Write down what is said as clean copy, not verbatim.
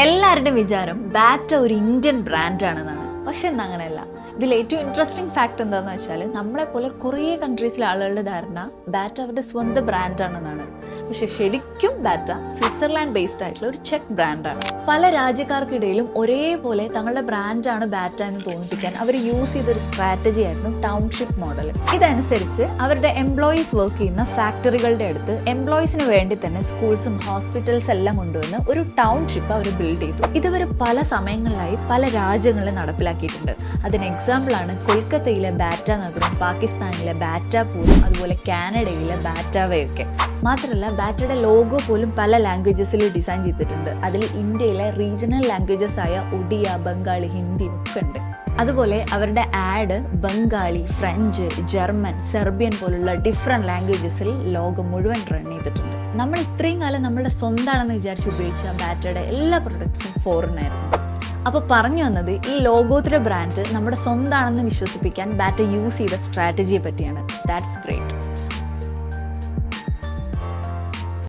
എല്ലാവരുടെയും വിചാരം ബാറ്റ ഒരു ഇന്ത്യൻ ബ്രാൻഡാണെന്നാണ്. പക്ഷെ എന്താ അങ്ങനെയല്ല. ഇതിൽ ഏറ്റവും ഇൻട്രസ്റ്റിംഗ് ഫാക്ട് എന്താണെന്ന് വെച്ചാൽ നമ്മളെപ്പോലെ കുറേ കൺട്രീസിലെ ആളുകളുടെ ധാരണ ബാറ്റ അവരുടെ സ്വന്തം ബ്രാൻഡാണെന്നാണ്. പക്ഷെ ശരിക്കും ബാറ്റ സ്വിറ്റ്സർലാൻഡ് ബേസ്ഡ് ആയിട്ടുള്ള ഒരു ചെക്ക് ബ്രാൻഡാണ്. പല രാജ്യക്കാർക്കിടയിലും ഒരേപോലെ തങ്ങളുടെ ബ്രാൻഡാണ് ബാറ്റ എന്ന് തോന്നിപ്പിക്കാൻ അവർ യൂസ് ചെയ്തൊരു സ്ട്രാറ്റജി ആയിരുന്നു ടൗൺഷിപ്പ് മോഡൽ. ഇതനുസരിച്ച് അവരുടെ എംപ്ലോയീസ് വർക്ക് ചെയ്യുന്ന ഫാക്ടറികളുടെ അടുത്ത് എംപ്ലോയീസിന് വേണ്ടി തന്നെ സ്കൂൾസും ഹോസ്പിറ്റൽസ് എല്ലാം കൊണ്ടുവന്ന് ഒരു ടൗൺഷിപ്പ് അവർ ബിൽഡ് ചെയ്തു. ഇതുവരെ പല സമയങ്ങളിലായി പല രാജ്യങ്ങളിൽ നടപ്പിലാക്കിയിട്ടുണ്ട്. അതിന് എക്സാമ്പിൾ ആണ് കൊൽക്കത്തയിലെ ബാറ്റ നഗറും പാകിസ്ഥാനിലെ ബാറ്റാപൂരും അതുപോലെ കാനഡയിലെ ബാറ്റാവയൊക്കെ. മാത്രമല്ല ബാറ്റയുടെ ലോഗോ പോലും പല ലാംഗ്വേജസിൽ ഡിസൈൻ ചെയ്തിട്ടുണ്ട്. അതിൽ ഇന്ത്യയിലെ റീജിയണൽ ലാംഗ്വേജസ് ആയ ഒഡിയ, ബംഗാളി, ഹിന്ദി ഒക്കെ ഉണ്ട്. അതുപോലെ അവരുടെ add Bengali, French, German, Serbian പോലുള്ള ഡിഫറെൻറ്റ് ലാംഗ്വേജസിൽ ലോകം മുഴുവൻ റൺ ചെയ്തിട്ടുണ്ട്. നമ്മൾ ഇത്രയും കാലം നമ്മുടെ സ്വന്തമാണെന്ന് വിചാരിച്ച് ഉപയോഗിച്ച ബാറ്റയുടെ എല്ലാ പ്രൊഡക്ട്സും ഫോറിൻ ആയിരുന്നു. അപ്പോൾ പറഞ്ഞു വന്നത് ഈ ലോകോത്തര ബ്രാൻഡ് നമ്മുടെ സ്വന്തമാണെന്ന് വിശ്വസിപ്പിക്കാൻ ബാറ്റ യൂസ് ചെയ്ത സ്ട്രാറ്റജിയെ പറ്റിയാണ്. That's great.